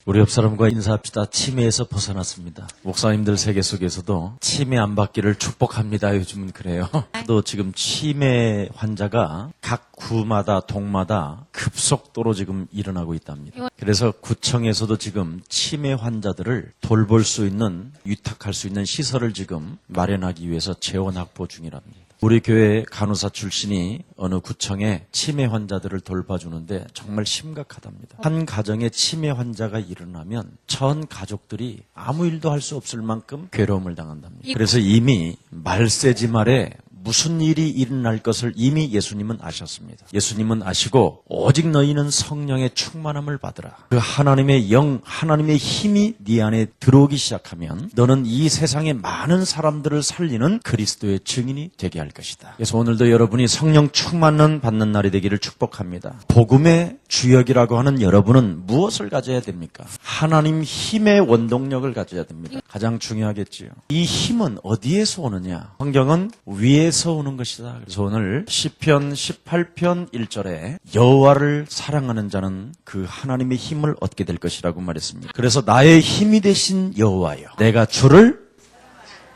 우리 옆 사람과 인사합시다. 치매에서 벗어났습니다. 목사님들 세계 속에서도 치매 안 받기를 축복합니다. 요즘은 그래요. 또 지금 치매 환자가 각 구마다 동마다 급속도로 지금 일어나고 있답니다. 그래서 구청에서도 지금 치매 환자들을 돌볼 수 있는, 위탁할 수 있는 시설을 지금 마련하기 위해서 재원 확보 중이랍니다. 우리 교회 간호사 출신이 어느 구청에 치매 환자들을 돌봐주는데 정말 심각하답니다. 한 가정에 치매 환자가 일어나면 전 가족들이 아무 일도 할 수 없을 만큼 괴로움을 당한답니다. 그래서 이미 말세지 말에 무슨 일이 일어날 것을 이미 예수님은 아셨습니다. 예수님은 아시고 오직 너희는 성령의 충만함을 받으라. 그 하나님의 영, 하나님의 힘이 네 안에 들어오기 시작하면 너는 이 세상의 많은 사람들을 살리는 그리스도의 증인이 되게 할 것이다. 그래서 오늘도 여러분이 성령 충만을 받는 날이 되기를 축복합니다. 복음의 주역이라고 하는 여러분은 무엇을 가져야 됩니까? 하나님 힘의 원동력을 가져야 됩니다. 가장 중요하겠지요. 이 힘은 어디에서 오느냐? 성경은 위에서 오는 것이다. 그래서 오늘 시편 18편 1절에 여호와를 사랑하는 자는 그 하나님의 힘을 얻게 될 것이라고 말했습니다. 그래서 나의 힘이 되신 여호와여, 내가 주를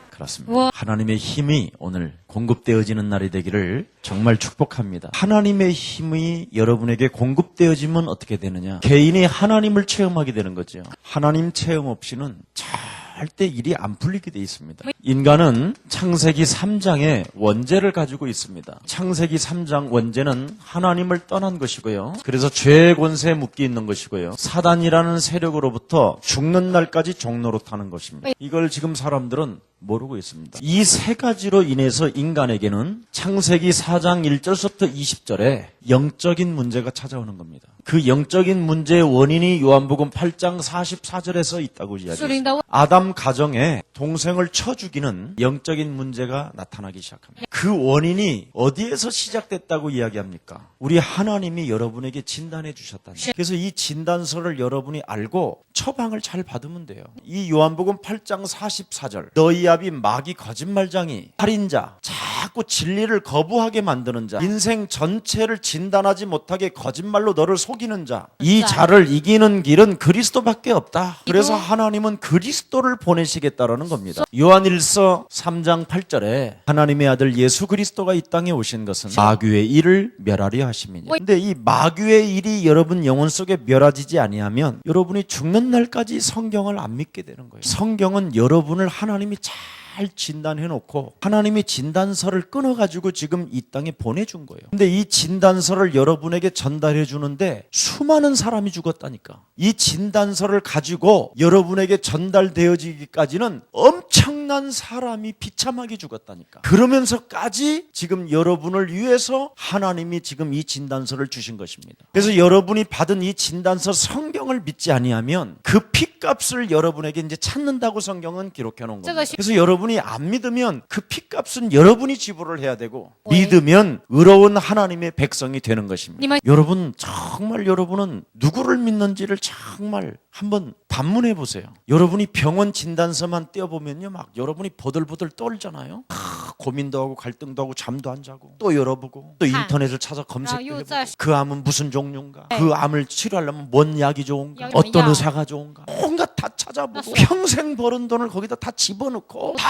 그렇습니다. 하나님의 힘이 오늘 공급되어지는 날이 되기를 정말 축복합니다. 하나님의 힘이 여러분에게 공급되어지면 어떻게 되느냐? 개인이 하나님을 체험하게 되는 거죠. 하나님 체험 없이는 절대 일이 안 풀리게 돼 있습니다. 인간은 창세기 3장에 원죄를 가지고 있습니다. 창세기 3장 원죄는 하나님을 떠난 것이고요. 그래서 죄의 권세에 묶여 있는 것이고요. 사단이라는 세력으로부터 죽는 날까지 종노릇하는 것입니다. 이걸 지금 사람들은 모르고 있습니다. 이 세 가지로 인해서 인간에게는 창세기 4장 1절부터 20절에 영적인 문제가 찾아오는 겁니다. 그 영적인 문제의 원인이 요한복음 8장 44절에 있다고 이야기했습니다. 아담 가정에 동생을 쳐 죽이는 영적인 문제가 나타나기 시작합니다. 그 원인이 어디에서 시작됐다고 이야기합니까? 우리 하나님이 여러분에게 진단해 주셨다는 거예요. 그래서 이 진단서를 여러분이 알고 처방을 잘 받으면 돼요. 이 요한복음 8장 44절, 너희 아비 마귀 거짓말장이 살인자, 자꾸 진리를 거부하게 만드는 자, 인생 전체를 진단하지 못하게 거짓말로 너를 속이는 자, 이 자를 이기는 길은 그리스도밖에 없다. 그래서 하나님은 그리스도를 보내시겠다라는 겁니다. 요한일서 3장 8절에 하나님의 아들 예수 그리스도가 이 땅에 오신 것은 마귀의 일을 멸하려 하심이냐. 근데 이 마귀의 일이 여러분 영혼 속에 멸하지지 아니하면 여러분이 죽는 날까지 성경을 안 믿게 되는 거예요. 성경은 여러분을 하나님이 잘 진단해놓고 하나님이 진단서를 끊어가지고 지금 이 땅에 보내준 거예요. 근데 이 진단서를 여러분에게 전달해 주는데 수많은 사람이 죽었다니까. 이 진단서를 가지고 여러분에게 전달되어지기까지는 엄청난 사람이 비참하게 죽었다니까. 그러면서까지 지금 여러분을 위해서 하나님이 지금 이 진단서를 주신 것입니다. 그래서 여러분이 받은 이 진단서 성경을 믿지 아니하면 그 핏값을 여러분에게 이제 찾는다고 성경은 기록해 놓은 겁니다. 그래서 여러분이 안 믿으면 그 핏값은 여러분이 지불을 해야 되고 믿으면 의로운 하나님의 백성이 되는 것입니다. 여러분 정말 여러분은 누구를 믿는지를 정말 한번 반문해 보세요. 여러분이 병원 진단서만 떼어보면요, 막 여러분이 보들보들 떨잖아요. 고민도 하고 갈등도 하고 잠도 안 자고 또 열어보고 또 인터넷을 찾아 검색해보고 그 암은 무슨 종류인가, 그 암을 치료하려면 뭔 약이 좋은가, 어떤 의사가 좋은가, 온갖 다 찾아보고 평생 벌은 돈을 거기다 다 집어넣고 다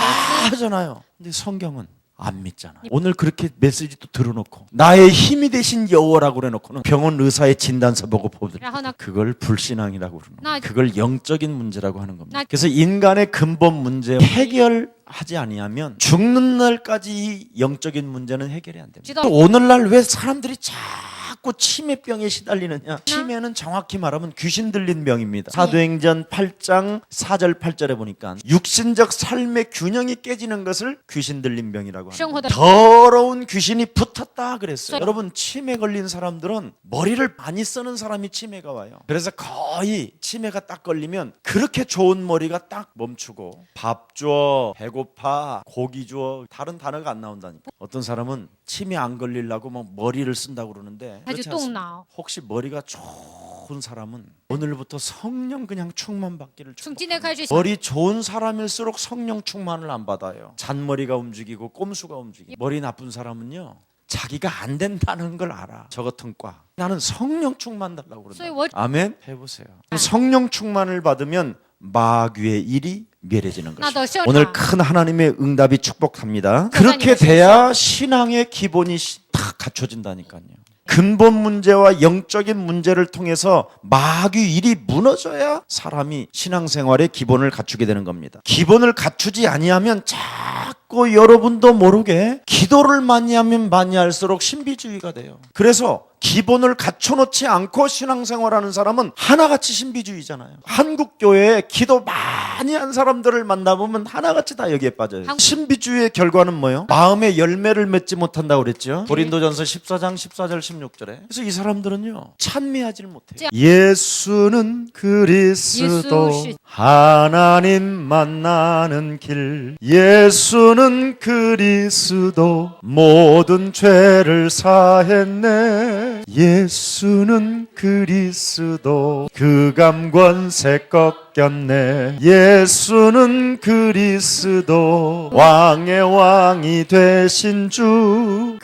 하잖아요. 근데 성경은 안 믿잖아. 오늘 그렇게 메시지도 들어놓고 나의 힘이 되신 여호와라고 그래놓고는 병원 의사의 진단서 보고 보더라. 그걸 불신앙이라고 그러는 거야. 그걸 영적인 문제라고 하는 겁니다. 그래서 인간의 근본 문제 해결하지 아니하면 죽는 날까지 이 영적인 문제는 해결이 안 됩니다. 또 오늘날 왜 사람들이 자꾸 치매병에 시달리느냐? 치매는 정확히 말하면 귀신 들린 병입니다. 사도행전 8장 4절 8절에 보니까 육신적 삶의 균형이 깨지는 것을 귀신 들린 병이라고 합니다. 더러운 귀신이 붙었다 그랬어요. 여러분 치매 걸린 사람들은 머리를 많이 쓰는 사람이 치매가 와요. 그래서 거의 치매가 딱 걸리면 그렇게 좋은 머리가 딱 멈추고 밥 줘, 배고파, 고기 줘, 다른 단어가 안 나온다니까. 어떤 사람은 치매 안 걸리려고 막 머리를 쓴다고 그러는데 그렇지 않습니다. 혹시 머리가 좋은 사람은 오늘부터 성령 그냥 충만 받기를 축복합니다. 머리 좋은 사람일수록 성령 충만을 안 받아요. 잔머리가 움직이고 꼼수가 움직이고. 머리 나쁜 사람은요 자기가 안 된다는 걸 알아. 저 같은 과. 나는 성령 충만 달라고 그런다. 아멘. 해보세요. 성령 충만을 받으면 마귀의 일이 멸해지는 것입니다. 오늘 큰 하나님의 응답이 축복합니다. 그렇게 돼야 신앙의 기본이 다 갖춰진다니까요. 근본 문제와 영적인 문제를 통해서 마귀 일이 무너져야 사람이 신앙생활의 기본을 갖추게 되는 겁니다. 기본을 갖추지 아니하면 자꾸 여러분도 모르게 기도를 많이 하면 많이 할수록 신비주의가 돼요. 그래서 기본을 갖춰놓지 않고 신앙생활하는 사람은 하나같이 신비주의잖아요. 한국 교회에 기도 많이 한 사람들을 만나보면 하나같이 다 여기에 빠져요. 신비주의의 결과는 뭐예요? 마음의 열매를 맺지 못한다고 그랬죠. 고린도전서 14장 14절 16절에. 그래서 이 사람들은요 찬미하지를 못해요. 예수는 그리스도 하나님 만나는 길. 예수는 그리스도 모든 죄를 사했네. 예수는 그리스도 그 감권세 꺾였네. 예수는 그리스도 왕의 왕이 되신 주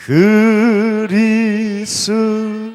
그리스도.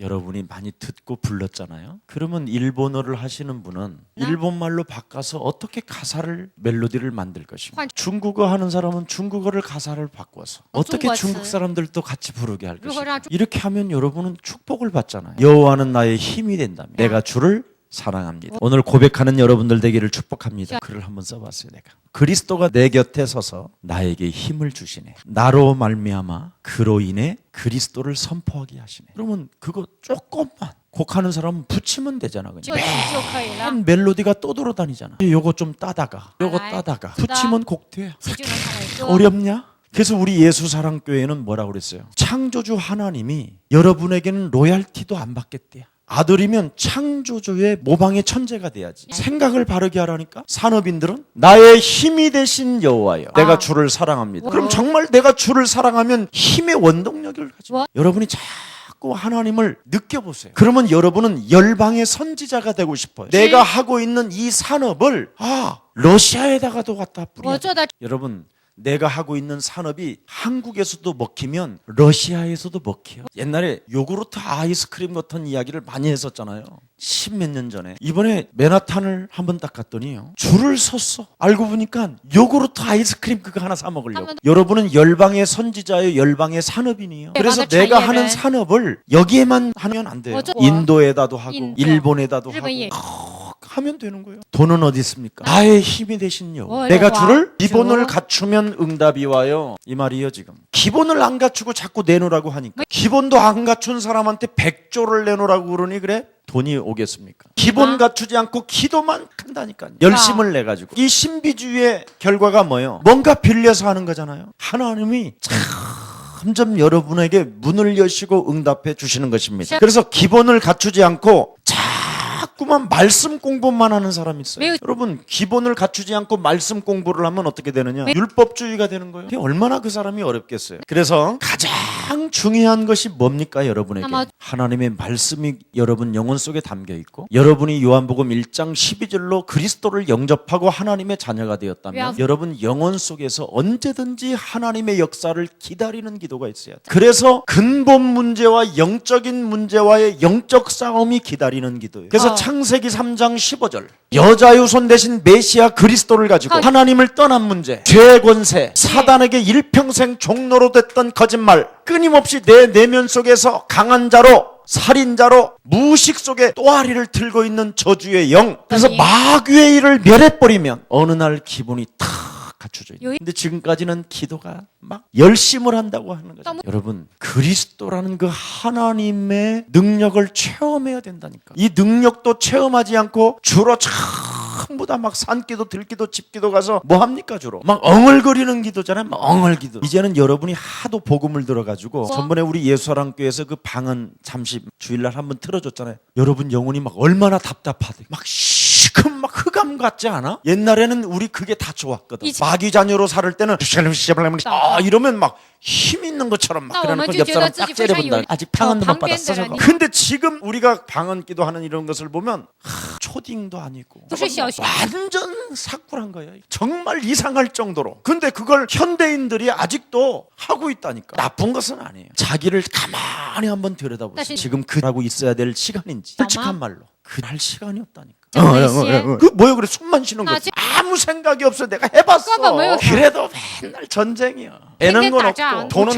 여러분이 많이 듣고 불렀잖아요. 그러면 일본어를 하시는 분은 일본말로 바꿔서 어떻게 가사를 멜로디를 만들 것입니까? 중국어 하는 사람은 중국어를 가사를 바꿔서 어떻게 중국 사람들도 같이 부르게 할 것입니까? 이렇게 하면 여러분은 축복을 받잖아요. 여호와는 나의 힘이 된다며 내가 주를 사랑합니다. 오늘 고백하는 여러분들 되기를 축복합니다. 글을 한번 써봤어요. 내가 그리스도가 내 곁에 서서 나에게 힘을 주시네. 나로 말미암아 그로 인해 그리스도를 선포하게 하시네. 그러면 그거 조금만 곡하는 사람은 붙이면 되잖아. 그냥 매일 멜로디가 떠돌아다니잖아. 요거 좀 따다가 요거 따다가 붙이면 곡 돼. 어렵냐? 그래서 우리 예수사랑교회는 뭐라고 그랬어요? 창조주 하나님이 여러분에게는 로얄티도 안 받겠대요. 아들이면 창조주의 모방의 천재가 돼야지. 생각을 바르게 하라니까. 산업인들은 나의 힘이 되신 여호와여 내가 주를 사랑합니다. 그럼 정말 내가 주를 사랑하면 힘의 원동력을 가지고 여러분이 자꾸 하나님을 느껴보세요. 그러면 여러분은 열방의 선지자가 되고 싶어요. 내가 하고 있는 이 산업을 러시아에다가도 갖다 뿌려. 여러분 내가 하고 있는 산업이 한국에서도 먹히면 러시아에서도 먹혀요. 옛날에 요구르트 아이스크림 같은 이야기를 많이 했었잖아요. 10몇 년 전에. 이번에 맨하탄을 한번 딱 갔더니요 줄을 섰어. 알고 보니까 요구르트 아이스크림 그거 하나 사 먹으려고. 여러분은 열방의 선지자예요. 열방의 산업인이에요. 그래서 내가 하는 산업을 여기에만 하면 안 돼요. 인도에다도 하고 일본에다도 하고 하면 되는 거예요. 돈은 어디 있습니까? 나의 힘이 되신 여호와 내가 주를 기본을 갖추면 응답이 와요. 이 말이에요. 지금 기본을 안 갖추고 자꾸 내놓으라고 하니까 기본도 안 갖춘 사람한테 100조를 내놓으라고 그러니 그래? 돈이 오겠습니까? 기본 갖추지 않고 기도만 한다니까요. 열심을 내가지고. 이 신비주의의 결과가 뭐예요? 뭔가 빌려서 하는 거잖아요. 하나님이 점점 여러분에게 문을 여시고 응답해 주시는 것입니다. 그래서 기본을 갖추지 않고 자꾸만 말씀 공부만 하는 사람이 있어요. 여러분 기본을 갖추지 않고 말씀 공부를 하면 어떻게 되느냐? 율법주의가 되는 거예요. 얼마나 그 사람이 어렵겠어요. 그래서 가장 중요한 것이 뭡니까 여러분에게? 하나님의 말씀이 여러분 영혼 속에 담겨 있고 여러분이 요한복음 1장 12절로 그리스도를 영접하고 하나님의 자녀가 되었다면 여러분 영혼 속에서 언제든지 하나님의 역사를 기다리는 기도가 있어야 돼요. 그래서 근본 문제와 영적인 문제와의 영적 싸움이 기다리는 기도예요. 그래서 창세기 3장 15절 여자의 손 대신 메시아 그리스도를 가지고 하나님을 떠난 문제, 죄의 권세, 사단에게 일평생 종로로 됐던 거짓말, 끊임없이 내 내면 속에서 강한 자로 살인자로 무의식 속에 또아리를 들고 있는 저주의 영. 그래서 마귀의 일을 멸해버리면 어느 날 기분이 탁 갖춰져 있는. 근데 지금까지는 기도가 막 열심을 한다고 하는 거죠. 여러분 그리스도라는 그 하나님의 능력을 체험해야 된다니까. 이 능력도 체험하지 않고 주로 전부 다 막 산기도 들기도 집기도 가서 뭐 합니까? 주로 막 엉얼거리는 기도잖아요. 막 엉얼기도. 이제는 여러분이 하도 복음을 들어가지고 전번에 우리 예수사랑교회에서 그 방언 잠시 주일날 한번 틀어줬잖아요. 여러분 영혼이 막 얼마나 답답하대. 막 시큼 막 흑암 지금 같지 않아? 옛날에는 우리 그게 다 좋았거든. 이제- 마귀 자녀로 살을 때는 이러면 막 힘 있는 것처럼 막 그러놓고 옆 사람 딱 째려본다. 아직 방언도 못 받았어 저거. 근데 지금 우리가 방언기도 하는 이런 것을 보면 초딩도 아니고 완전 사꾸란 거예요. 정말 이상할 정도로. 근데 그걸 현대인들이 아직도 하고 있다니까. 나쁜 것은 아니에요. 자기를 가만히 한번 들여다보세요. 지금 그러고 있어야 될 시간인지. 솔직한 말로 그럴 시간이 없다니까. 그 뭐야 그래 숨만 쉬는 거지. 아무 생각이 없어. 내가 해봤어. 그래도 맨날 전쟁이야. 애는 건 없고 돈은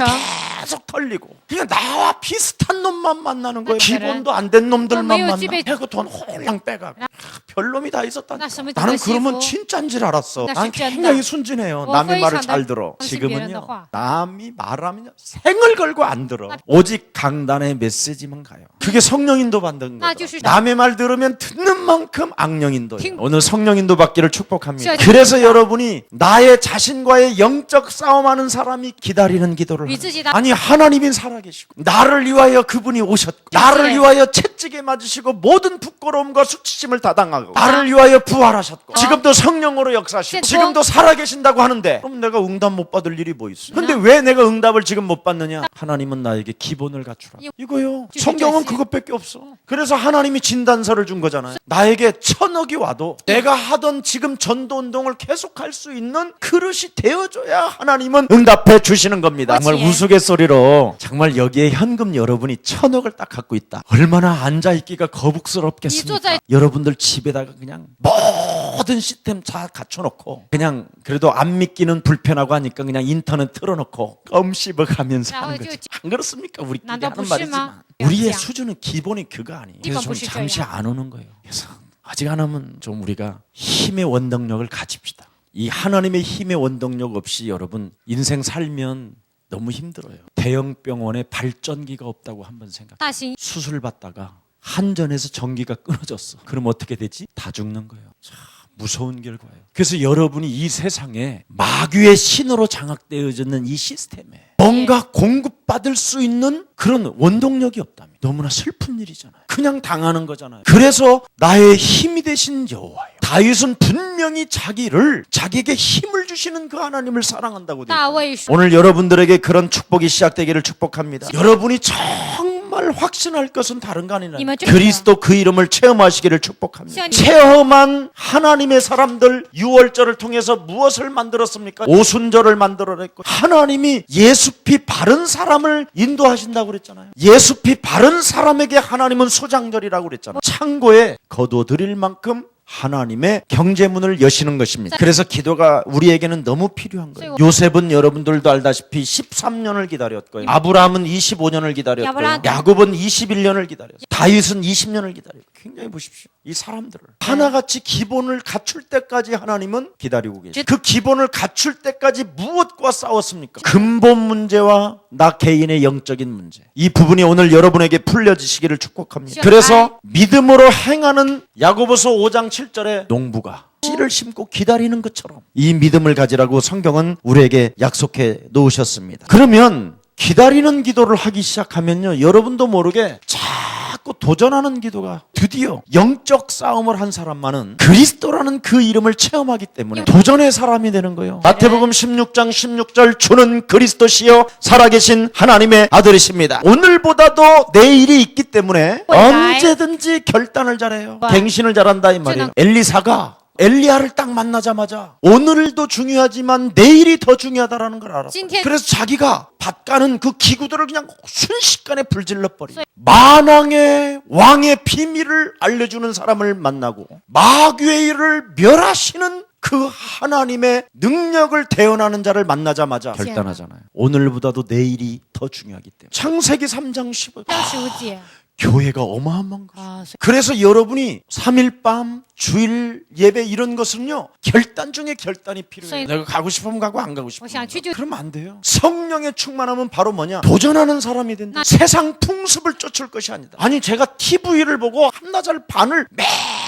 계속 털리고 그냥 나와 비슷한 놈만 만나는 거예요. 기본도 안 된 놈들만 만나. 해고 돈 홀랑 빼가고 별놈이 다 있었다니까. 나는 그러면 진짜인 줄 알았어. 난 굉장히 순진해요. 남의 말을 잘 들어. 지금은요 남이 말하면 생을 걸고 안 들어. 오직 강단의 메시지만 가요. 그게 성령인도 받는 거예요. 남의 말 들으면 듣는 만큼 악령인도예요. 오늘 성령인도 받기를 축복합니다. 그래서 여러분이 나의 자신과의 영적 싸움하는 사람이 기다리는 기도를 합니다. 아니 하나님이 살아계시고 나를 위하여 그분이 오셨고 나를 위하여 채찍에 맞으시고 모든 부끄러움과 수치심을 다 당하고 나를 위하여 부활하셨고 지금도 성령으로 역사하시고 지금도 살아계신다고 하는데 그럼 내가 응답 못 받을 일이 뭐 있어? 근데 왜 내가 응답을 지금 못 받느냐? 하나님은 나에게 기본을 갖추라 이거요. 성경은 그것밖에 없어. 그래서 하나님이 진단서를 준 거잖아요. 나에게 1000억이 와도 내가 하던 지금 전도운동을 계속할 수 있는 그릇이 되어줘야 하나님은 응답해 주시는 겁니다. 정말 우스갯소리로 정말 여기에 현금 여러분이 1000억을 딱 갖고 있다. 얼마나 앉아있기가 거북스럽겠습니까? 여러분들 집에다가 그냥 모든 시스템 다 갖춰놓고 그냥 그래도 안 믿기는 불편하고 하니까 그냥 인터넷 틀어놓고 껌 씹어가면서 하는 거지. 안 그렇습니까? 우리끼리 하는 말이지만 우리의 수준은 기본이 그거 아니에요. 그래서 좀 잠시 안 오는 거예요. 그래서 아직 안 하면 좀 우리가 힘의 원동력을 가집시다. 이 하나님의 힘의 원동력 없이 여러분 인생 살면 너무 힘들어요. 대형 병원에 발전기가 없다고 한번 생각해요. 수술 받다가 한전에서 전기가 끊어졌어. 그럼 어떻게 되지? 다 죽는 거예요. 참 무서운 결과예요. 그래서 여러분이 이 세상에 마귀의 신으로 장악되어지는 이 시스템에 뭔가 공급받을 수 있는 그런 원동력이 없다면 너무나 슬픈 일이잖아요. 그냥 당하는 거잖아요. 그래서 나의 힘이 되신 여호와요. 다윗은 분명히 자기에게 힘을 주시는 그 하나님을 사랑한다고 되어 있어요. 오늘 여러분들에게 그런 축복이 시작되기를 축복합니다. 여러분이 정말 확신할 것은 다른 거 아니라 그리스도 그 이름을 체험하시기를 축복합니다. 체험한 하나님의 사람들 6월절을 통해서 무엇을 만들었습니까? 오순절을 만들어냈고 하나님이 예수피 바른 사람을 인도하신다고 그랬잖아요. 예수피 바른 사람에게 하나님은 소장절이라고 그랬잖아요. 창고에 거둬들일 만큼 하나님의 경제문을 여시는 것입니다. 그래서 기도가 우리에게는 너무 필요한 거예요. 요셉은 여러분들도 알다시피 13년을 기다렸고요. 아브라함은 25년을 기다렸고요. 야곱은 21년을 기다렸어요. 다윗은 20년을 기다렸어요. 굉장히 보십시오. 이 사람들을 하나같이 기본을 갖출 때까지 하나님은 기다리고 계세요. 그 기본을 갖출 때까지 무엇과 싸웠습니까? 근본 문제와 나 개인의 영적인 문제. 이 부분이 오늘 여러분에게 풀려지시기를 축복합니다. 그래서 믿음으로 행하는 야고보서 5장 7절에 농부가 씨를 심고 기다리는 것처럼 이 믿음을 가지라고 성경은 우리에게 약속해 놓으셨습니다. 그러면 기다리는 기도를 하기 시작하면요, 여러분도 모르게 자꾸 도전하는 기도가 드디어 영적 싸움을 한 사람만은 그리스도라는 그 이름을 체험하기 때문에 도전의 사람이 되는 거예요. 마태복음 16장 16절 주는 그리스도시요 살아계신 하나님의 아들이십니다. 오늘보다도 내일이 있기 때문에 언제든지 결단을 잘해요. 갱신을 잘한다 이 말이에요. 엘리사가 엘리야를 딱 만나자마자 오늘도 중요하지만 내일이 더 중요하다라는 걸 알았어요. 그래서 자기가 밭 가는 그 기구들을 그냥 순식간에 불질러버리고 만왕의 왕의 비밀을 알려주는 사람을 만나고 마귀의 일을 멸하시는 그 하나님의 능력을 대언하는 자를 만나자마자 결단하잖아요. 오늘보다도 내일이 더 중요하기 때문에. 창세기 3장 15절 교회가 어마어마한 거예요. 그래서 여러분이 3일밤 주일 예배 이런 것은요 결단 중에 결단이 필요해요. 내가 가고 싶으면 가고 안 가고 싶으면 그러면 안 돼요. 성령의 충만함은 바로 뭐냐? 도전하는 사람이 된다. 세상 풍습을 쫓을 것이 아니다. 아니 제가 TV를 보고 한나절 반을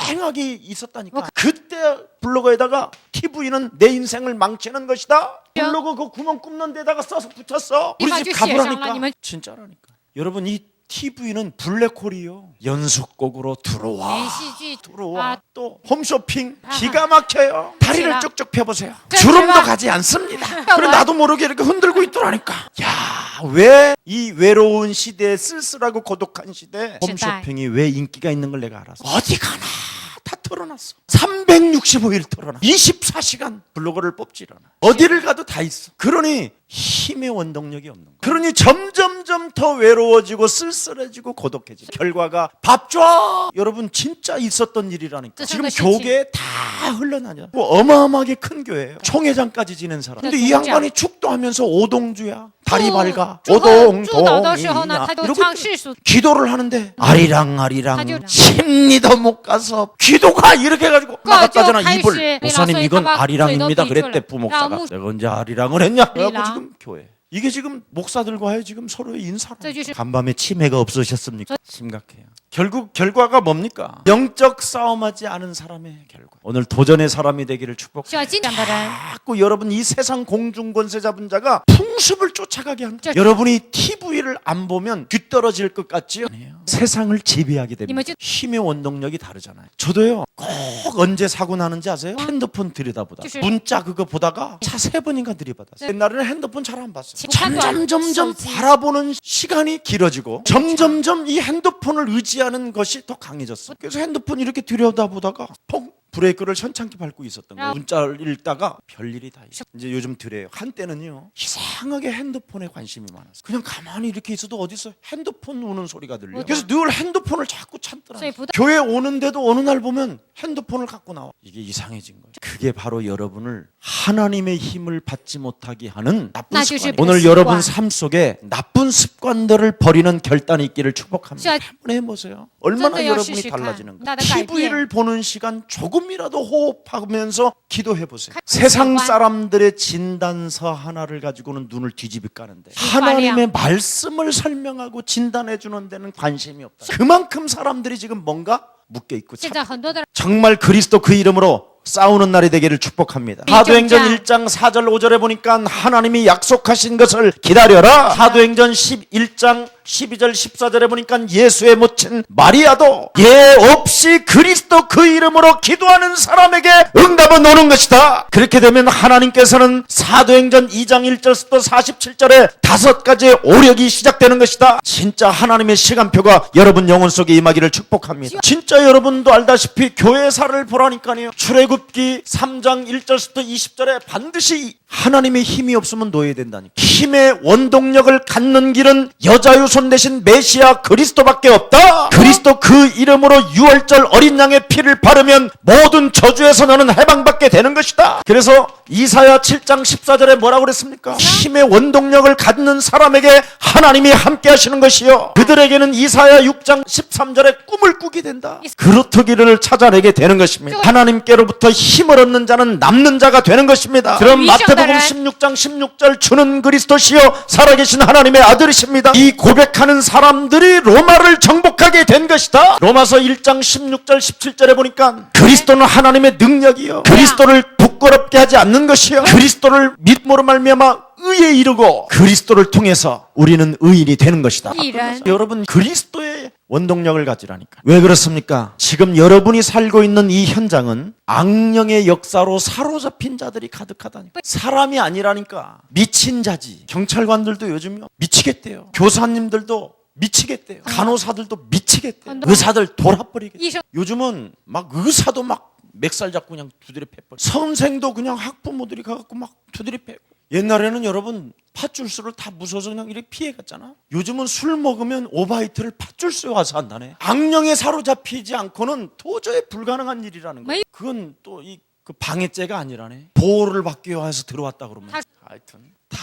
맹하게 있었다니까. 그때 블로그에다가 TV는 내 인생을 망치는 것이다. 블로그 그 구멍 굽는 데다가 써서 붙였어. 우리 집 가보라니까. 진짜라니까. 여러분 이 TV는 블랙홀이요. 연속곡으로 들어와. 连续剧 들어와. 啊， 또 홈쇼핑 기가 막혀요. 다리를 제가- 쭉쭉 펴보세요. 제가- 주름도 가지 않습니다. 그래 나도 모르게 이렇게 흔들고 있더라니까. 야, 왜 이 외로운 시대에 쓸쓸하고 고독한 시대에 홈쇼핑이 왜 인기가 있는 걸 내가 알았어. 어디 가나 다 털어놨어. 365일 털어놔. 24시간 블로거를 뽑지 않아. 어디를 가도 다 있어. 그러니 힘의 원동력이 없는 거야. 그러니 점점점 더 외로워지고 쓸쓸해지고 고독해지고 결과가 밥 줘! 여러분 진짜 있었던 일이라니까. 지금 교계에 다 흘러다녀. 뭐 어마어마하게 큰 교회예요. 총회장까지 지낸 사람. 근데 이 양반이 축도하면서 오동주야. 다리 밝아. 祝祷的时候 오동동이냐. 呢，他都 이러고 唱世俗， 기도를 하는데 아리랑아리랑 하죠. 심리도 못 가서 기도가 이렇게 해가지고 나갔다잖아. 저 입을. 목사님 이건 가이시 아리랑입니다 또 그랬대 비틀어. 부목사가. 라무- 내가 언제 아리랑을 했냐. 그래갖고 리랑. 지금 교회. 이게 지금 목사들과의 지금 서로의 인사로. 这就是 간밤에 치매가 없으셨습니까? 심각해요. 결국 결과가 뭡니까? 영적 싸움하지 않은 사람의 결과. 오늘 도전의 사람이 되기를 需 축복합니다. 要进展的人， 자꾸 여러분 이 세상 공중 권세 잡은 자가 풍습을 쫓아가게 한다. 여러분이 TV를 안 보면 뒤떨어질 것 같지요? 아니에요. 세상을 지배하게 됩니다. 힘의 원동력이 다르잖아요. 저도요. 꼭 언제 사고 나는지 아세요? 핸드폰 들여다보다 문자 그거 보다가 차 3번인가 들이받았어요. 옛날에는 핸드폰 잘 안 봤어요. 점점 바라보는 시간이 길어지고 점점점 이 핸드폰을 의지하는 것이 더 강해졌어요. 그래서 핸드폰 이렇게 들여다보다가 펑 브레이크를 천천히 밟고 있었던 거예요. 문자를 읽다가 별일이 다 있어요. 이제 요즘 드려요. 한때는요 이상하게 핸드폰에 관심이 많았어요. 그냥 가만히 이렇게 있어도 어디서 핸드폰 우는 소리가 들려요. 그래서 늘 핸드폰을 자꾸 찾더라고요. 교회 오는데도 어느 날 보면 핸드폰을 갖고 나와. 이게 이상해진 거예요. 그게 바로 여러분을 하나님의 힘을 받지 못하게 하는 나쁜 습관. 오늘 여러분 삶 속에 나쁜 습관들을 버리는 결단이 있기를 축복합니다. 한번 해보세요. 얼마나 여러분이 달라지는 거예요. TV를 보는 시간 조금이라도 호흡하면서 기도해보세요. 세상 사람들의 진단서 하나를 가지고는 눈을 뒤집이 까는데 하나님의 말씀을 설명하고 진단해주는 데는 관심이 없다. 그만큼 사람들이 지금 뭔가 묶여있고 现在很多的人 정말 그리스도 그 이름으로 싸우는 날이 되기를 축복합니다. 사도행전 1장 4절 5절에 보니까 하나님이 약속하신 것을 기다려라. 사도행전 11장 12절 14절에 보니까 예수의 모친 마리아도 예 없이 그리스도 그 이름으로 기도하는 사람에게 응답은 오는 것이다. 그렇게 되면 하나님께서는 사도행전 2장 1절부터 47절에 5가지의 오력이 시작되는 것이다. 진짜 하나님의 시간표가 여러분 영혼 속에 임하기를 축복합니다. 진짜 여러분도 알다시피 교회사를 보라니까요. 출애굽기 3장 1절부터 20절에 반드시 하나님의 힘이 없으면 놓여야 된다니까. 힘의 원동력을 갖는 길은 여자유 손 대신 메시아 그리스도밖에 없다. 그리스도 그 이름으로 6월절 어린 양의 피를 바르면 모든 저주에서 너는 해방받게 되는 것이다. 그래서 이사야 7장 14절에 뭐라고 그랬습니까? 힘의 원동력을 갖는 사람에게 하나님이 함께 하시는 것이요 그들에게는 이사야 6장 13절에 꿈을 꾸게 된다. 그렇다기를 찾아내게 되는 것입니다. 하나님께로부터 힘을 얻는 자는 남는 자가 되는 것입니다. 그럼 마태복음 16장 16절 주는 그리스도시요 살아계신 하나님의 아들이십니다. 이 고백하는 사람들이 로마를 정복하게 된 것이다. 로마서 1장 16절 17절에 보니까 그리스도는 하나님의 능력이요 그리스도를 부끄럽게 하지 않는 것이요 그리스도를 믿음으로 말미암아 의에 이르고 그리스도를 통해서 우리는 의인이 되는 것이다. 여러분 그리스도의 원동력을 가지라니까. 왜 그렇습니까? 지금 여러분이 살고 있는 이 현장은 악령의 역사로 사로잡힌 자들이 가득하다니까. 사람이 아니라니까. 미친 자지. 경찰관들도 요즘 미치겠대요. 교사님들도 미치겠대요. 간호사들도 미치겠대요. 의사들 돌아버리겠대요. 요즘은 막 의사도 막 맥살 잡고 그냥 두드려 패버려. 선생도 그냥 학부모들이 가갖고 막 두드려 패고. 옛날에는 여러분 팥줄수를 다 무서워서 그냥 이렇게 피해갔잖아. 요즘은 술 먹으면 오바이트를 팥줄수에 와서 한다네. 악령에 사로잡히지 않고는 도저히 불가능한 일이라는 거야. 그건 또 이 그 방해죄가 아니라네. 보호를 받기 위해서 들어왔다 그러면. 하여튼 다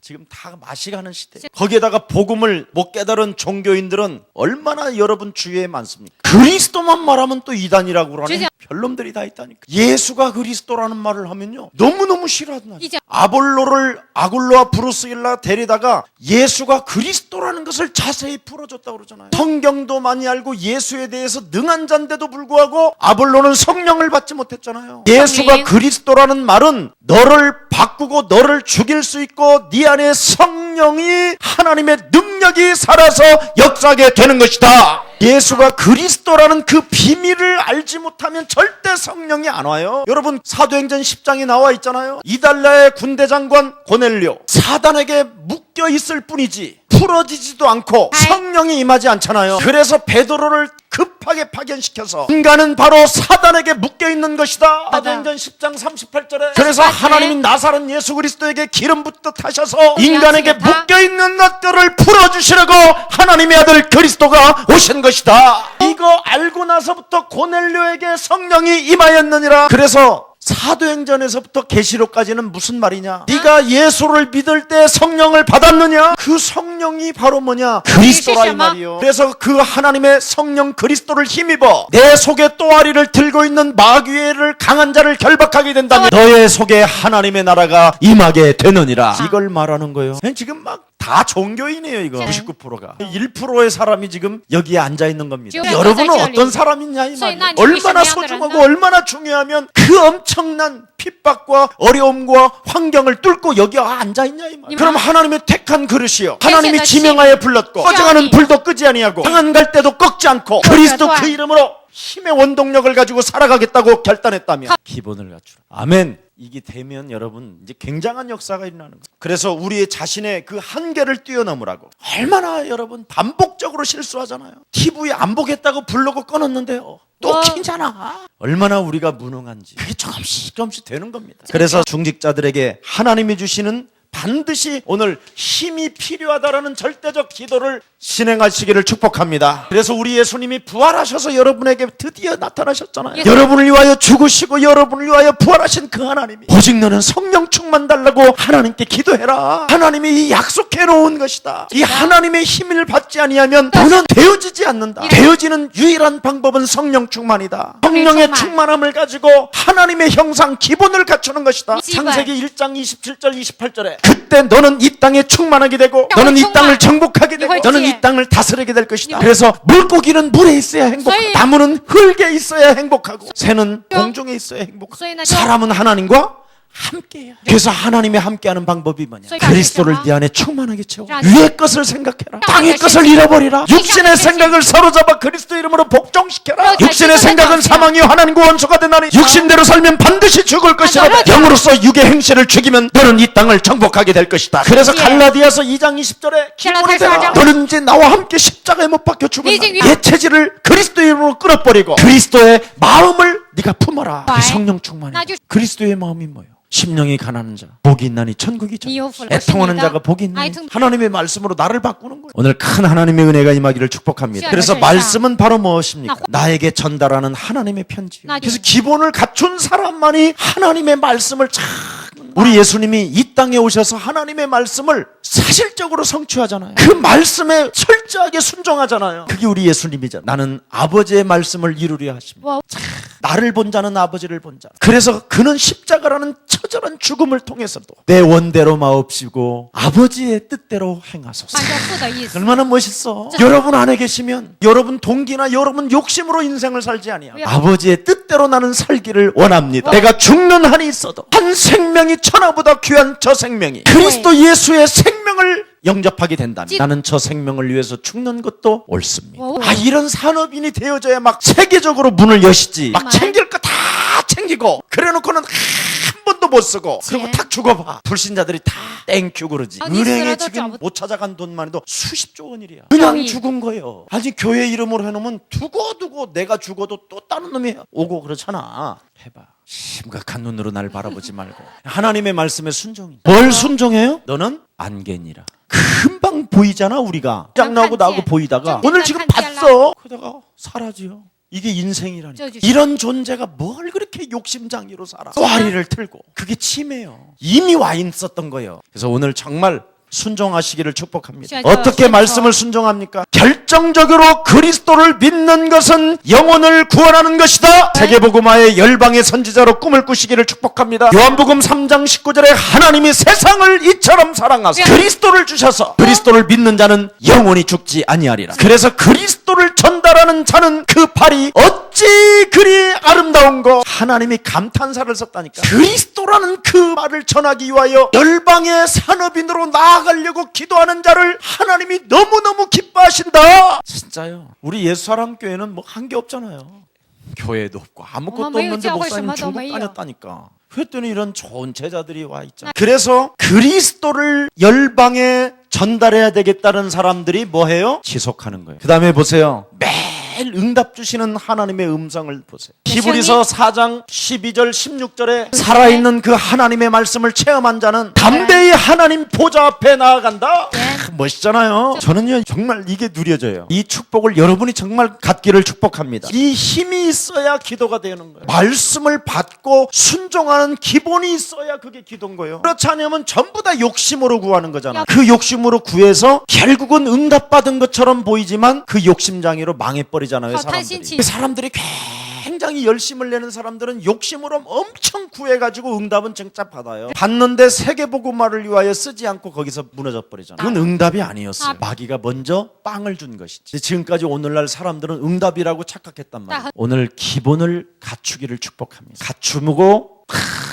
지금 다 맛이 가는 시대. 거기에다가 복음을 못 깨달은 종교인들은 얼마나 여러분 주위에 많습니까? 그리스도만 말하면 또 이단이라고 그러네. 별놈들이 다 있다니까. 예수가 그리스도라는 말을 하면요 너무너무 싫어하는 이제- 아볼로를 아굴로와 브루스일라 데리다가 예수가 그리스도라는 것을 자세히 풀어줬다고 그러잖아요. 성경도 많이 알고 예수에 대해서 능한 자인데도 불구하고 아볼로는 성령을 받지 못했잖아요. 예수가 그리스도라는 말은 너를 바꾸고 너를 죽일 수 있고 네 안에 성령이 하나님의 능력이 살아서 역사하게 되는 것이다. 예수가 그리스도라는 그 비밀을 알지 못하면 절대 성령이 안 와요. 여러분 사도행전 10장에 나와 있잖아요. 이달라의 군대 장관 고넬료 사단에게 묶여 있을 뿐이지 풀어지지도 않고 성령이 임하지 않잖아요. 그래서 베드로를 급하게 파견시켜서 인간은 바로 사단에게 묶여 있는 것이다. 사도행전 10장 38절에 그래서 하나님이 나사렛 예수 그리스도에게 기름 붓듯 하셔서 인간에게 묶여 있는 것들을 풀어주시려고 하나님의 아들 그리스도가 오신 것이다. 이거 알고 나서부터 고넬료에게 성령이 임하였느니라. 그래서 사도행전에서부터 계시록까지는 무슨 말이냐? 네가 예수를 믿을 때 성령을 받았느냐? 그 성령이 바로 뭐냐? 그리스도라 이 말이요. 그래서 그 하나님의 성령 그리스도를 힘입어 내 속에 또아리를 들고 있는 마귀를 강한 자를 결박하게 된다면 너의 속에 하나님의 나라가 임하게 되느니라. 이걸 말하는 거예요. 지금 막 다 종교인이에요. 이거 99%가 1%의 사람이 지금 여기에 앉아 있는 겁니다. 여러분은 어떤 사람이냐 이 말이에요. 얼마나 소중하고 얼마나 중요하면 그 엄청난 핍박과 어려움과 환경을 뚫고 여기 앉아 있냐 이 말이에요. 그럼 하나님의 택한 그릇이요. 하나님이 지명하에 불렀고 꺼져가는 불도 끄지 아니하고 강한 갈 때도 꺾지 않고 그리스도 그 이름으로 힘의 원동력을 가지고 살아가겠다고 결단했다면 기본을 갖추라. 아멘. 이게 되면 여러분 이제 굉장한 역사가 일어나는 거예요. 그래서 우리의 자신의 그 한계를 뛰어넘으라고 얼마나 여러분 반복적으로 실수하잖아요. TV 안 보겠다고 부르고 끊었는데요 또 켜잖아. 얼마나 우리가 무능한지 그게 조금씩 되는 겁니다. 그래서 중직자들에게 하나님이 주시는 반드시 오늘 힘이 필요하다라는 절대적 기도를 진행하시기를 축복합니다. 그래서 우리 예수님이 부활하셔서 여러분에게 드디어 나타나셨잖아요. 여러분을 위하여 죽으시고 여러분을 위하여 부활하신 그 하나님이 오직 너는 성령 충만 달라고 하나님께 기도해라. 하나님이 이 약속해 놓은 것이다. 이 하나님의 힘을 받지 아니하면 너는 되어지지 않는다. 되어지는 유일한 방법은 성령 충만이다. 성령의 충만함을 가지고 하나님의 형상 기본을 갖추는 것이다. 창세기 1장 27절 28절에 그때 너는 이 땅에 충만하게 되고 너는 이 땅을 정복하게 되고 너는 이 땅을 다스리게 될 것이다. 그래서 물고기는 물에 있어야 행복하고 나무는 흙에 있어야 행복하고 새는 공중에 있어야 행복하고 사람은 하나님과 함께해요. 그래서 하나님이 함께하는 방법이 뭐냐? 그리스도를 네 안에 충만하게 채워. 위의 것을 생각해라. 땅의 것을 잃어버리라. 육신의 생각을 사로잡아 그리스도 이름으로 복종시켜라. 육신의 생각은 사망이 하나님과 원수가 되나니 육신대로 살면 반드시 죽을 것이라. 영으로서 육의 행실을 죽이면 너는 이 땅을 정복하게 될 것이다. 그래서 갈라디아서 2장 20절에 기본이 되라. 너는 이제 나와 함께 십자가에 못 박혀 죽은 내 체질을 그리스도 이름으로 끊어버리고 그리스도의 마음을 네가 품어라. 그게 성령 충만이다. 그리스도의 마음이 뭐예요? 심령이 가난한 자 복이 있나니 천국이 애통하는 자가 복이 있나니 하나님의 말씀으로 나를 바꾸는 거예요. 오늘 큰 하나님의 은혜가 임하기를 축복합니다. 그래서 말씀은 바로 무엇입니까? 나에게 전달하는 하나님의 편지예요. 그래서 기본을 갖춘 사람만이 하나님의 말씀을 참 우리 예수님이 이 땅에 오셔서 하나님의 말씀을 사실적으로 성취하잖아요. 그 말씀에 철저하게 순종하잖아요. 그게 우리 예수님이잖아요. 나는 아버지의 말씀을 이루려 하십니다. 나를 본 자는 아버지를 본 자. 그래서 그는 십자가라는 처절한 죽음을 통해서도 내 원대로 마옵시고 아버지의 뜻대로 행하소서. 얼마나 멋있어. 여러분 안에 계시면 여러분 동기나 여러분 욕심으로 인생을 살지 아니하고 아버지의 뜻대로 나는 살기를 원합니다. 내가 죽는 한이 있어도 한 생명이 천하보다 귀한 저 생명이 그리스도 예수의 생명을 영접하게 된다면 나는 저 생명을 위해서 죽는 것도 옳습니다. 이런 산업인이 되어져야 막 세계적으로 문을 여시지. 막 챙길 거 다 챙기고 그래놓고는 한 번도 못 쓰고 그리고 탁 죽어봐. 불신자들이 다 땡큐 그러지. 은행에 지금 못 찾아간 돈만 해도 수십조 원이래요. 그냥 죽은 거예요. 아니 교회 이름으로 해놓으면 두고두고 내가 죽어도 또 다른 놈이 오고 그렇잖아. 해봐. 심각한 눈으로 날 바라보지 말고 하나님의 말씀에 순종이. 뭘 순종해요? 너는 안개니라. 금방 보이잖아. 우리가 짝 나오고 나오고 보이다가 오늘 지금 봤어. 그러다가 사라지요. 이게 인생이라니. 이런 존재가 뭘 그렇게 욕심장애로 살아. 또아리를 틀고. 그게 치매요. 이미 와 있었던 거예요. 그래서 오늘 정말 순종하시기를 축복합니다. 시작해요. 어떻게 순종. 말씀을 순종합니까? 결정적으로 그리스도를 믿는 것은 영혼을 구원하는 것이다. 세계복음화의 열방의 선지자로 꿈을 꾸시기를 축복합니다. 요한복음 3장 19절에 하나님이 세상을 이처럼 사랑하사 그리스도를 주셔서 그리스도를 믿는 자는 영원히 죽지 아니하리라. 그래서 그리스도를 전달하는 자는 그 발이 어찌 그리 아름다운고. 하나님이 감탄사를 썼다니까. 그리스도라는 그 말을 전하기 위하여 열방의 산업인으로 나아가려고 기도하는 자를 하나님이 너무너무 기뻐하신다. 진짜요. 우리 예수사랑교회는 뭐 한 게 없잖아요. 교회도 없고 아무것도 없는데 목사님 중국 다녔다니까. 그랬더니 이런 좋은 제자들이 와 있잖아. 그래서 그리스도를 열방에 전달해야 되겠다는 사람들이 뭐 해요? 지속하는 거예요. 그 다음에 보세요. 매일 응답 주시는 하나님의 음성을 보세요. 히브리서 4장 12절 16절에 살아있는 그 하나님의 말씀을 체험한 자는 담대히 하나님 보좌 앞에 나아간다. 멋있잖아요. 저는요 정말 이게 누려져요. 이 축복을 여러분이 정말 갖기를 축복합니다. 이 힘이 있어야 기도가 되는 거예요. 말씀을 받고 순종하는 기본이 있어야 그게 기도인 거예요. 그렇지 않으면 전부 다 욕심으로 구하는 거잖아. 그 욕심으로 구해서 결국은 응답받은 것처럼 보이지만 그 욕심장애로 망해버리잖아요. 사람들이. 그 사람들이 굉장히 열심을 내는 사람들은 욕심으로 엄청 구해가지고 응답은 진짜 받아요. 받는데 세계복음화를 위하여 쓰지 않고 거기서 무너져 버리잖아요. 그건 응답이 아니었어요. 마귀가 먼저 빵을 준 것이지. 지금까지 오늘날 사람들은 응답이라고 착각했단 말이에요. 오늘 기본을 갖추기를 축복합니다. 갖추고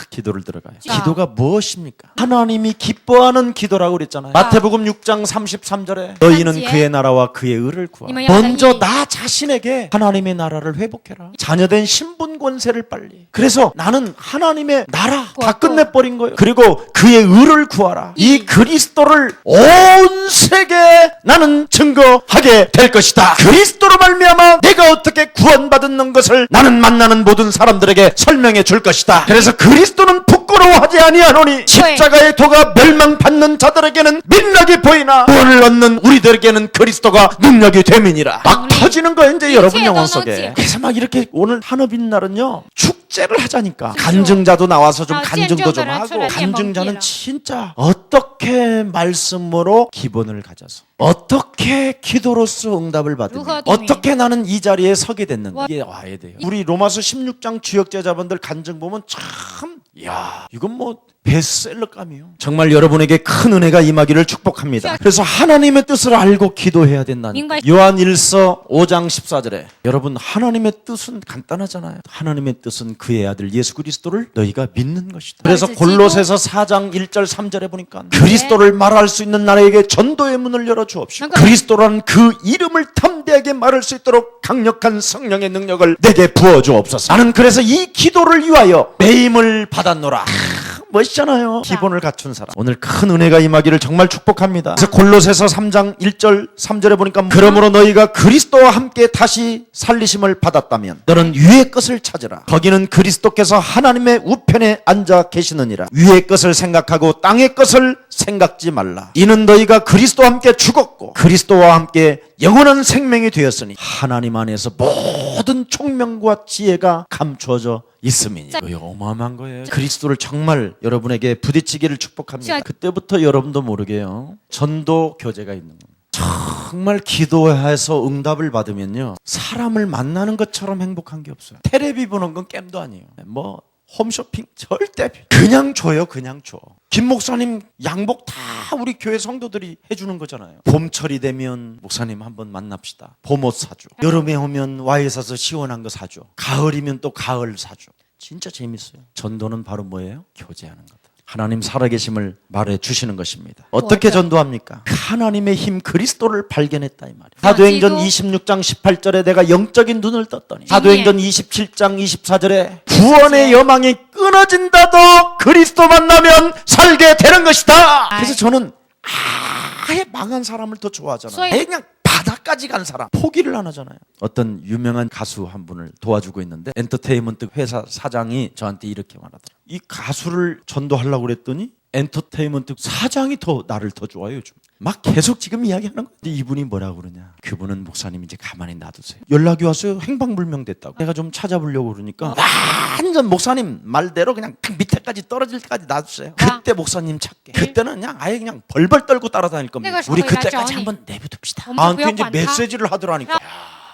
기도를 들어가요. 기도가 무엇입니까? 하나님이 기뻐하는 기도라고 그랬잖아요. 마태복음 6장 33절에 너희는 그의 나라와 그의 의를 구하라. 먼저 나 자신에게 하나님의 나라를 회복해라. 자녀된 신분 권세를 빨리. 그래서 나는 하나님의 나라 다 끝내버린 거예요. 그리고 그의 의를 구하라. 이 그리스도를 온 세계에 나는 증거하게 될 것이다. 그리스도로 말미암아 내가 어떻게 구원받는 것을 나는 만나는 모든 사람들에게 설명해 줄 것이다. 그래서 그리스도는 부끄러워하지 아니하노니 십자가의 도가 멸망받는 자들에게는 민락이 보이나 구원을 얻는 우리들에게는 그리스도가 능력이 됨이니라. 막 터지는 거예요 이제 여러분 영혼 속에. 그래서 막 이렇게 오늘 한업인 날은요 축제를 하자니까 간증자도 나와서 좀 간증도 좀 하고. 간증자는 진짜 어떻게 말씀으로 기본을 가져서 어떻게 기도로서 응답을 받으며 어떻게 나는 이 자리에 서게 됐는가 이게 와야 돼요. 우리 로마서 16장 주역제자분들 간증 보면 참 야 이건 뭐 베스트셀러감이요. 정말 여러분에게 큰 은혜가 임하기를 축복합니다. 그래서 하나님의 뜻을 알고 기도해야 된다니까. 요한 1서 5장 14절에 여러분 하나님의 뜻은 간단하잖아요. 하나님의 뜻은 그의 아들 예수 그리스도를 너희가 믿는 것이다. 그래서 골로새서 4장 1절 3절에 보니까 그리스도를 말할 수 있는 나라에게 전도의 문을 열어 주옵시고 그리스도라는 그 이름을 담대하게 말할 수 있도록 강력한 성령의 능력을 내게 부어 주옵소서. 나는 그래서 이 기도를 위하여 배임을 받았노라. 멋있잖아요. 기본을 갖춘 사람. 오늘 큰 은혜가 임하기를 정말 축복합니다. 그래서 골로새서 3장 1절 3절에 보니까 그러므로 너희가 그리스도와 함께 다시 살리심을 받았다면 너는 위의 것을 찾으라. 거기는 그리스도께서 하나님의 우편에 앉아 계시느니라. 위의 것을 생각하고 땅의 것을 생각지 말라. 이는 너희가 그리스도와 함께 죽었고 그리스도와 함께 영원한 생명이 되었으니 하나님 안에서 모든 총명과 지혜가 감추어져 있음이니. 이거 어마어마한 거예요. 그리스도를 정말 여러분에게 부딪히기를 축복합니다. 그때부터 여러분도 모르게요 전도 교제가 있는 겁니다. 정말 기도해서 응답을 받으면요 사람을 만나는 것처럼 행복한 게 없어요. 텔레비 보는 건 게임도 아니에요. 뭐 홈쇼핑 절대 그냥 줘요. 그냥 줘. 김 목사님 양복 다 우리 교회 성도들이 해주는 거잖아요. 봄철이 되면 목사님 한번 만납시다. 봄옷 사줘. 여름에 오면 와인 사서 시원한 거 사줘. 가을이면 또 가을 사줘. 진짜 재밌어요. 전도는 바로 뭐예요? 교제하는 거다. 하나님 살아계심을 말해 주시는 것입니다. 어떻게 전도합니까? 하나님의 힘 그리스도를 발견했다 이 말이에요. 사도행전 26장 18절에 내가 영적인 눈을 떴더니 사도행전 27장 24절에 구원의 여망이 끊어진다도 그리스도 만나면 살게 되는 것이다. 그래서 저는 아예 망한 사람을 더 좋아하잖아요. 그냥 바닥까지 간 사람 포기를 안 하잖아요. 어떤 유명한 가수 한 분을 도와주고 있는데 엔터테인먼트 회사 사장이 저한테 이렇게 말하더라고요. 이 가수를 전도하려고 그랬더니 엔터테인먼트 사장이 나를 더 좋아해요 요즘. 막 계속 지금 이야기하는 거예요. 근데 이분이 뭐라고 그러냐. 그분은 목사님 이제 가만히 놔두세요. 연락이 왔어요. 행방불명됐다고. 내가 좀 찾아보려고 그러니까 완전 목사님 말대로 그냥 딱 밑에까지 떨어질 때까지 놔두세요. 그때 목사님 찾게. 그때는 그냥 아예 그냥 벌벌 떨고 따라다닐 겁니다. 내가 우리 저기 그때까지 나죠, 한번 내비둡시다. 엄청 나한테 이제 구역 많다. 메시지를 하더라니까. 야,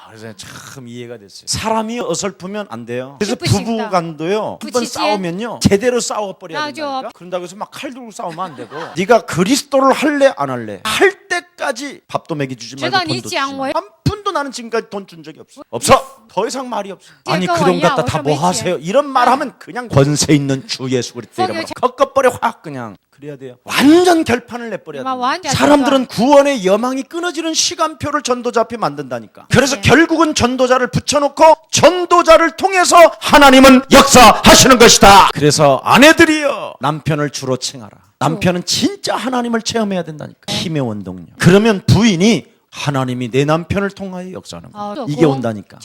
그래서 참 이해가 됐어요. 사람이 어설프면 안 돼요. 그래서 예쁘십니다. 부부간도요. 한 번 부치지? 싸우면요. 제대로 싸워버려야 맞아. 된다니까. 그런다고 해서 막 칼 들고 싸우면 안 되고. 네가 그리스도를 할래 안 할래? 할 때까지 밥도 먹여주지 말고 제가 돈도 있지 주지 않고요? 말고. 한 푼도 나는 지금까지 돈 준 적이 없어. 없어. 더 이상 말이 없어. 아니 제가 그런 거 뭐야, 갖다 다 뭐 어쩌면 하세요? 이런 말 하면 그냥 권세 있는 주 예수 그리스도 이름으로 거기 꺾어버려 확 그냥. 그래야 돼요. 완전 결판을 내버려야 막 돼요. 완전 사람들은 구원의 여망이 끊어지는 시간표를 전도자 앞에 만든다니까. 그래서 네. 결국은 전도자를 붙여놓고 전도자를 통해서 하나님은 역사하시는 것이다. 그래서 아내들이여 남편을 주로 칭하라. 남편은 진짜 하나님을 체험해야 된다니까. 힘의 원동력. 그러면 부인이 하나님이 내 남편을 통하여 역사하는 거야. 이게 온다니까.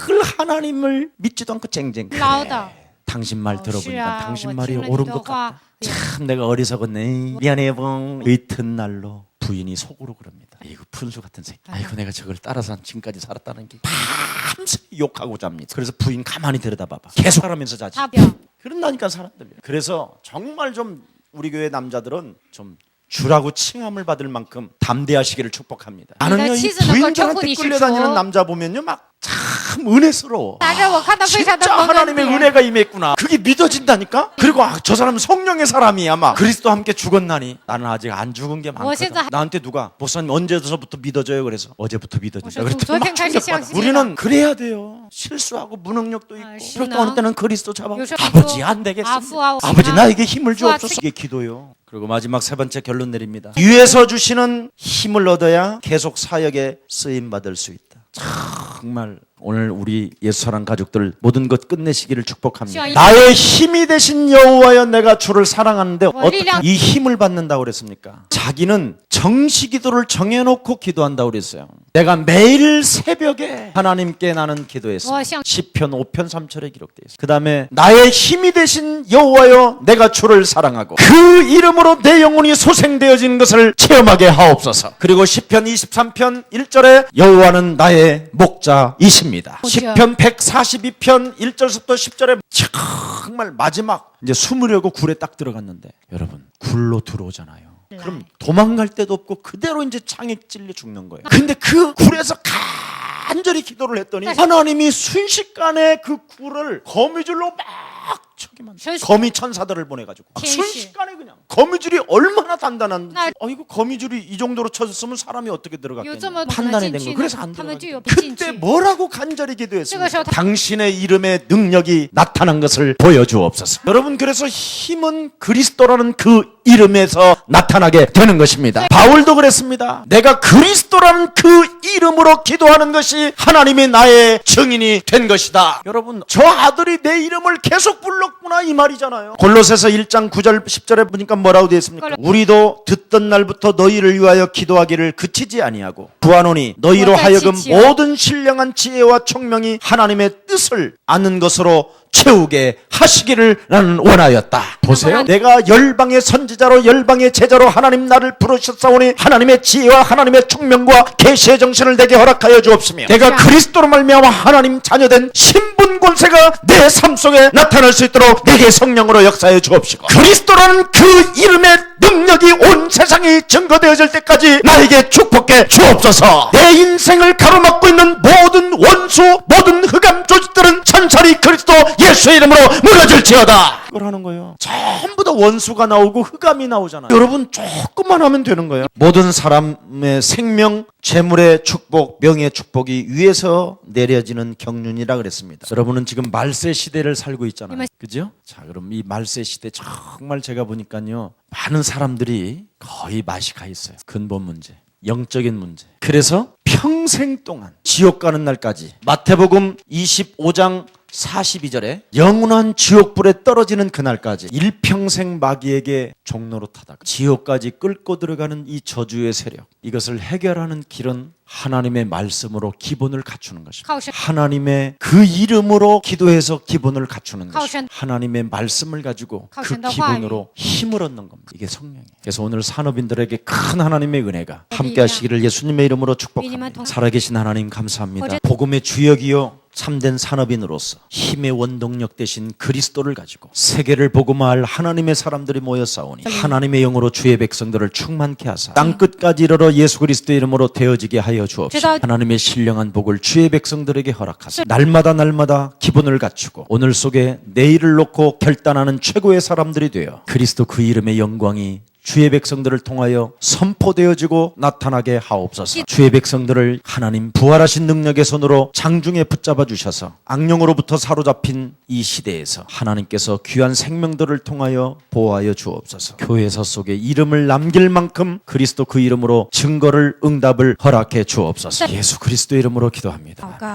늘 하나님을 믿지도 않고 쟁쟁. 唠叨。 당신 말 들어보니까 是啊， 당신 我 말이 听了 옳은 你的 것 같다. 话， 참 내가 어리석었네. 미안해 여봉. 이튿날로 부인이 속으로 그럽니다. 이거 푼수 같은 새끼. 아이고 내가 저걸 따라서 지금까지 살았다는 게 밤새 욕하고 잡니다. 그래서 부인 가만히 들여다봐봐. 계속 하라면서 자지. 他表 그런다니까 사람들. 그래서 정말 좀 우리 교회 남자들은 좀 주라고 칭함을 받을 만큼 담대하시기를 축복합니다. 나는요 이 치즈는 부인들한테 걸 끌려다니는 줘. 남자 보면요 막 참 은혜스러워. 但是我看到非常的 진짜 蒙 하나님의 恩典。 은혜가 임했구나. 그게 믿어진다니까. 그리고 저 사람은 성령의 사람이야. 막 그리스도 함께 죽었나니 나는 아직 안 죽은 게 많거든. 진짜- 나한테 누가 목사님 언제서부터 믿어져요? 그래서 어제부터 믿어진다. 저 그랬더니 막 昨天开始相 충격받아. 信 우리는 그래야 돼요. 실수하고 무능력도 있고. 아, 그럴 때 신앙. 어느 때는 그리스도 잡아. 요새 아버지 또 안 되겠습니다. 아프하고 아버지 신앙. 나에게 힘을 주옵소서. 후아치- 이게 기도요. 그리고 마지막 세 번째 결론 내립니다. 위에서 주시는 힘을 얻어야 계속 사역에 쓰임 받을 수 있다. 정말 오늘 우리 예수사랑 가족들 모든 것 끝내시기를 축복합니다. 시원. 나의 힘이 되신 여호와여 내가 주를 사랑하는데 어떻게 리량. 이 힘을 받는다고 그랬습니까? 자기는 정시기도를 정해놓고 기도한다고 그랬어요. 내가 매일 새벽에 하나님께 나는 기도했어. 와, 시원. 시편 5편 3절에 기록되어 있어요. 그 다음에 나의 힘이 되신 여호와여 내가 주를 사랑하고 그 이름으로 내 영혼이 소생되어지는 것을 체험하게 하옵소서. 그리고 시편 23편 1절에 여호와는 나의 목자이십니다. 시편 142편 1절부터 10절에 정말 마지막 이제 숨으려고 굴에 딱 들어갔는데 여러분 굴로 들어오잖아요. 그럼 도망갈 데도 없고 그대로 이제 창에 찔려 죽는 거예요. 근데 그 굴에서 간절히 기도를 했더니 하나님이 순식간에 그 굴을 거미줄로 막 쳐기만 거미 천사들을 보내가지고 순식간에 그냥 거미줄이 얼마나 단단한지 이거 거미줄이 이 정도로 쳐졌으면 사람이 어떻게 들어갔겠냐 요즘은 판단이 된 거예요. 진취는 그래서 안 하면 들어가요. 좀 그때 진취. 뭐라고 간절히 기도했습니까? 그래서 당신의 이름의 능력이 나타난 것을 보여주옵소서. 여러분 그래서 힘은 그리스도라는 그 이름에서 나타나게 되는 것입니다. 바울도 그랬습니다. 내가 그리스도라는 그 이름으로 기도하는 것이 하나님이 나의 증인이 된 것이다. 여러분 저 아들이 내 이름을 계속 불렀구나 이 말이잖아요. 골로새서 1장 9절 10절에 보니까 뭐라고 되어 있습니까? 우리도 듣던 날부터 너희를 위하여 기도하기를 그치지 아니하고 구하노니 너희로 하여금 모든 신령한 지혜와 총명이 하나님의 뜻을 아는 것으로 채우게 하시기를 나는 원하였다. 보세요. 내가 열방의 선지자로 열방의 제자로 하나님 나를 부르셨사오니 하나님의 지혜와 하나님의 총명과 계시의 정신을 내게 허락하여 주옵시며 내가 그리스도로 말미암아 하나님 자녀된 신분 권세가 내 삶 속에 나타날 수 있도록 내게 성령으로 역사해 주옵시고 그리스도라는 그 이름의 능력이 온 세상이 증거되어질 때까지 나에게 축복해 주옵소서. 내 인생을 가로막고 있는 모든 원수 모든 흑암 조직들은 천천히 그리스도 예수의 이름으로 무너질지어다. 그걸 하는 거예요. 전부 다 원수가 나오고 흑암이 나오잖아요. 여러분 조금만 하면 되는 거예요. 모든 사람의 생명, 재물의 축복, 명예의 축복이 위에서 내려지는 경륜이라 그랬습니다. 여러분은 지금 말세 시대를 살고 있잖아요. 그죠? 자, 그럼 이 말세 시대 정말 제가 보니까요. 많은 사람들이 거의 마시가 있어요. 근본 문제. 영적인 문제. 그래서 평생 동안 지옥 가는 날까지 마태복음 25장 42절에 영원한 지옥불에 떨어지는 그날까지 일평생 마귀에게 종로로 타다가 지옥까지 끌고 들어가는 이 저주의 세력, 이것을 해결하는 길은 하나님의 말씀으로 기본을 갖추는 것입니다.靠神 하나님의 그 이름으로 기도해서 기본을 갖추는 것입니다. 가오션. 하나님의 말씀을 가지고 그 가오션의 기본으로 힘을 얻는 겁니다. 이게 성령이에요. 그래서 오늘 산업인들에게 큰 하나님의 은혜가 함께 하시기를 예수님의 이름으로 축복합니다. 살아계신 하나님 감사합니다. 복음의 주역이요 참된 산업인으로서 힘의 원동력 대신 그리스도를 가지고 세계를 복음화할 하나님의 사람들이 모여 싸우니 하나님의 영으로 주의 백성들을 충만케 하사 땅끝까지 이르러 예수 그리스도의 이름으로 되어지게 하여 주옵시고 하나님의 신령한 복을 주의 백성들에게 허락하사 날마다 기본을 갖추고 오늘 속에 내일을 놓고 결단하는 최고의 사람들이 되어 그리스도 그 이름의 영광이 주의 백성들을 통하여 선포되어지고 나타나게 하옵소서. 주의 백성들을 하나님 부활하신 능력의 손으로 장중에 붙잡아 주셔서 악령으로부터 사로잡힌 이 시대에서 하나님께서 귀한 생명들을 통하여 보호하여 주옵소서. 교회사 속에 이름을 남길 만큼 그리스도 그 이름으로 증거를 응답을 허락해 주옵소서. 예수 그리스도 이름으로 기도합니다. 祷告。